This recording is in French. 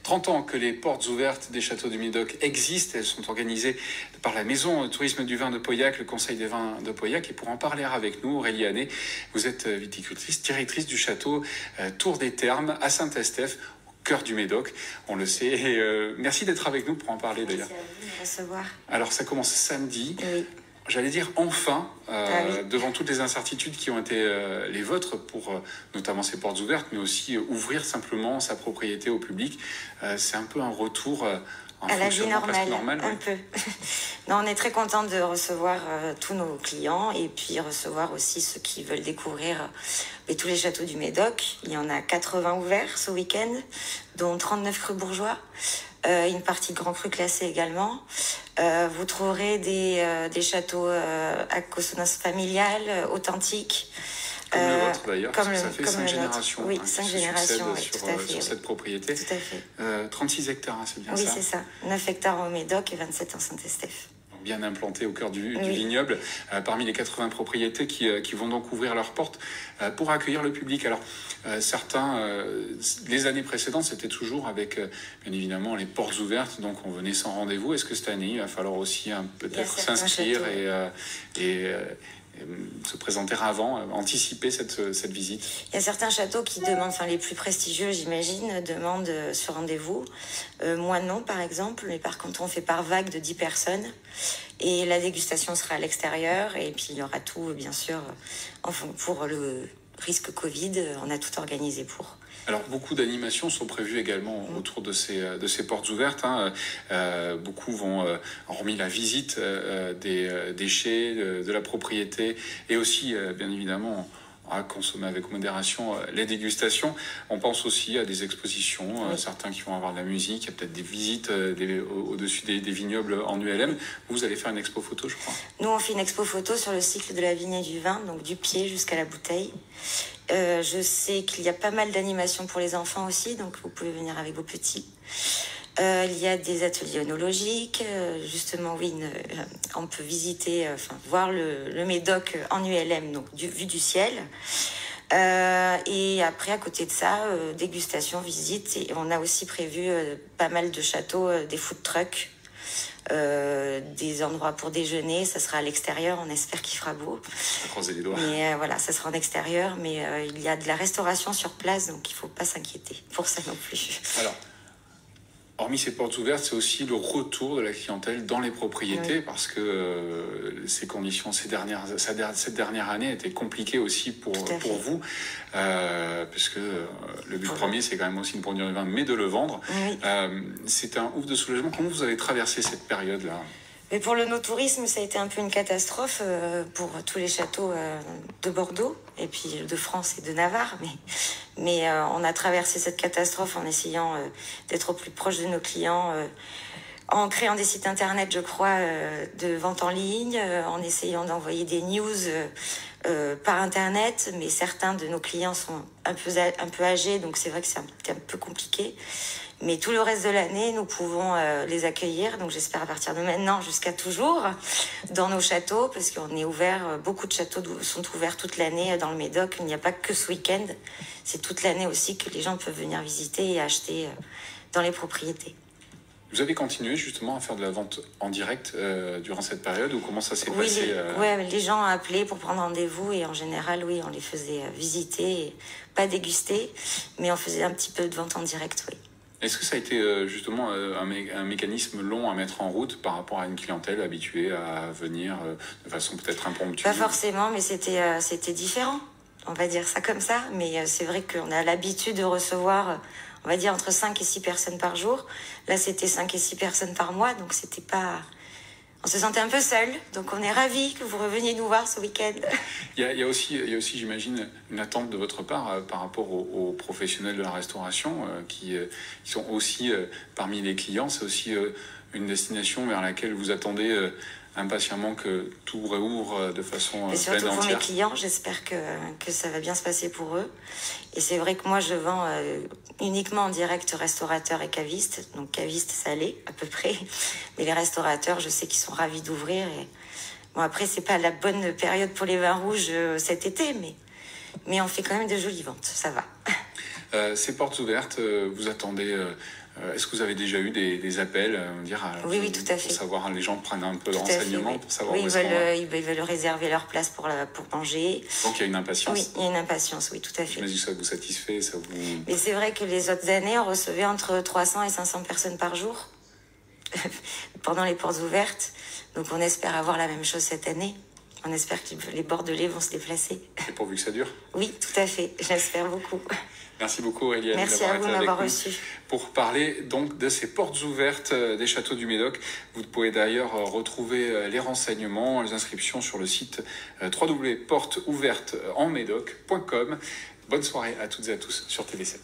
30 ans que les portes ouvertes des châteaux du Médoc existent. Elles sont organisées par la Maison de tourisme du vin de Pauillac, le Conseil des vins de Pauillac. Et pour en parler avec nous, Aurélie Hannet, vous êtes viticultrice, directrice du château Tour des Thermes à Saint-Estèphe, au cœur du Médoc, on le sait. Et, merci d'être avec nous pour en parler d'ailleurs. Merci à vous de recevoir. Alors ça commence samedi. Oui. J'allais dire enfin, oui. Devant toutes les incertitudes qui ont été les vôtres pour notamment ces portes ouvertes, mais aussi ouvrir simplement sa propriété au public. C'est un peu un retour à la vie normale, un oui. peu. Non, on est très content de recevoir tous nos clients et puis recevoir aussi ceux qui veulent découvrir tous les châteaux du Médoc. Il y en a 80 ouverts ce week-end, dont 39 crus bourgeois. Une partie de grands crus classés également. Vous trouverez des châteaux à consonance familiale, authentiques. Comme le vôtre d'ailleurs, parce que ça fait 5 générations. Oui, 5 générations sur cette propriété. Tout à fait. 36 hectares, c'est bien ça? Oui, c'est ça. 9 hectares au Médoc et 27 en Saint-Estèphe. Bien implanté au cœur du vignoble, parmi les 80 propriétés qui vont donc ouvrir leurs portes pour accueillir le public. Alors, certains, les années précédentes, c'était toujours avec, bien évidemment, les portes ouvertes, donc on venait sans rendez-vous. Est-ce que cette année, il va falloir aussi peut-être s'inscrire et se présenter avant, anticiper cette visite? Il y a certains châteaux qui demandent, enfin les plus prestigieux j'imagine, demandent ce rendez-vous. Moi non par exemple, mais par contre on fait par vague de 10 personnes et la dégustation sera à l'extérieur et puis il y aura tout bien sûr pour le risque Covid, on a tout organisé pour. Alors, beaucoup d'animations sont prévues également autour de ces portes ouvertes. Beaucoup vont, hormis la visite des déchets, de la propriété, et aussi, bien évidemment, à consommer avec modération les dégustations. On pense aussi à des expositions, certains qui vont avoir de la musique, il y a peut-être des visites au-dessus des vignobles en ULM. Vous allez faire une expo photo, je crois. Nous, on fait une expo photo sur le cycle de la vigne et du vin, donc du pied jusqu'à la bouteille. Je sais qu'il y a pas mal d'animations pour les enfants aussi, donc vous pouvez venir avec vos petits. Il y a des ateliers œnologiques, justement, oui, on peut visiter, voir le Médoc en ULM, donc vue du ciel. Et après, à côté de ça, dégustation, visite, et on a aussi prévu pas mal de châteaux, des food trucks. Des endroits pour déjeuner, ça sera à l'extérieur, on espère qu'il fera beau. Croiser les doigts. Mais voilà, ça sera en extérieur, mais il y a de la restauration sur place, donc il ne faut pas s'inquiéter pour ça non plus. Alors, hormis ces portes ouvertes, c'est aussi le retour de la clientèle dans les propriétés, parce que ces conditions, cette dernière année étaient compliquées aussi pour vous, puisque le but premier, c'est quand même aussi de produire le vin, mais de le vendre. Oui. C'est un ouf de soulagement. Comment vous avez traversé cette période-là ? Mais pour le no-tourisme, ça a été un peu une catastrophe pour tous les châteaux de Bordeaux, et puis de France et de Navarre. Mais on a traversé cette catastrophe en essayant d'être au plus proche de nos clients, en créant des sites internet, je crois, de vente en ligne, en essayant d'envoyer des news par internet. Mais certains de nos clients sont un peu âgés, donc c'est vrai que c'est un peu compliqué. Mais tout le reste de l'année, nous pouvons les accueillir. Donc j'espère à partir de maintenant jusqu'à toujours dans nos châteaux, parce qu'on est ouvert. Beaucoup de châteaux sont ouverts toute l'année dans le Médoc. Il n'y a pas que ce week-end. C'est toute l'année aussi que les gens peuvent venir visiter et acheter dans les propriétés. Vous avez continué justement à faire de la vente en direct durant cette période, ou comment ça s'est passé les gens appelaient pour prendre rendez-vous et en général, oui, on les faisait visiter, pas déguster, mais on faisait un petit peu de vente en direct, oui. Est-ce que ça a été justement un mécanisme long à mettre en route par rapport à une clientèle habituée à venir de façon peut-être impromptue? Pas forcément, mais c'était différent, on va dire ça comme ça. Mais c'est vrai qu'on a l'habitude de recevoir, on va dire, entre 5 et 6 personnes par jour. Là, c'était 5 et 6 personnes par mois, donc c'était pas... On se sentait un peu seul, donc on est ravis que vous reveniez nous voir ce week-end. Il y a aussi, j'imagine, une attente de votre part par rapport aux professionnels de la restauration qui sont aussi parmi les clients. C'est aussi une destination vers laquelle vous attendez impatiemment que tout réouvre de façon pleine et entière. Surtout pour mes clients, j'espère que ça va bien se passer pour eux. Et c'est vrai que moi, je vends uniquement en direct restaurateurs et cavistes. Donc cavistes salés, à peu près. Mais les restaurateurs, je sais qu'ils sont ravis d'ouvrir. Et... Bon, après, c'est pas la bonne période pour les vins rouges cet été, mais on fait quand même de jolies ventes, ça va. Ces portes ouvertes, vous attendez Est-ce que vous avez déjà eu des appels Oui, tout à fait. Pour savoir, les gens prennent un peu de Tout à fait, renseignements oui. pour savoir Oui, où est-ce qu'on va. ils veulent réserver leur place pour manger. Donc il y a une impatience. Oui, il y a une impatience, oui, tout à fait. J'imagine que ça vous satisfait, ça vous... Mais c'est vrai que les autres années, on recevait entre 300 et 500 personnes par jour pendant les portes ouvertes. Donc on espère avoir la même chose cette année. On espère que les Bordelais vont se déplacer. Et pourvu que ça dure. Oui, tout à fait. J'espère beaucoup. Merci beaucoup Aurélie. Merci à vous de m'avoir reçu. Pour parler donc de ces portes ouvertes des châteaux du Médoc. Vous pouvez d'ailleurs retrouver les renseignements, les inscriptions sur le site www.portesouvertesenmédoc.com. Bonne soirée à toutes et à tous sur TV7.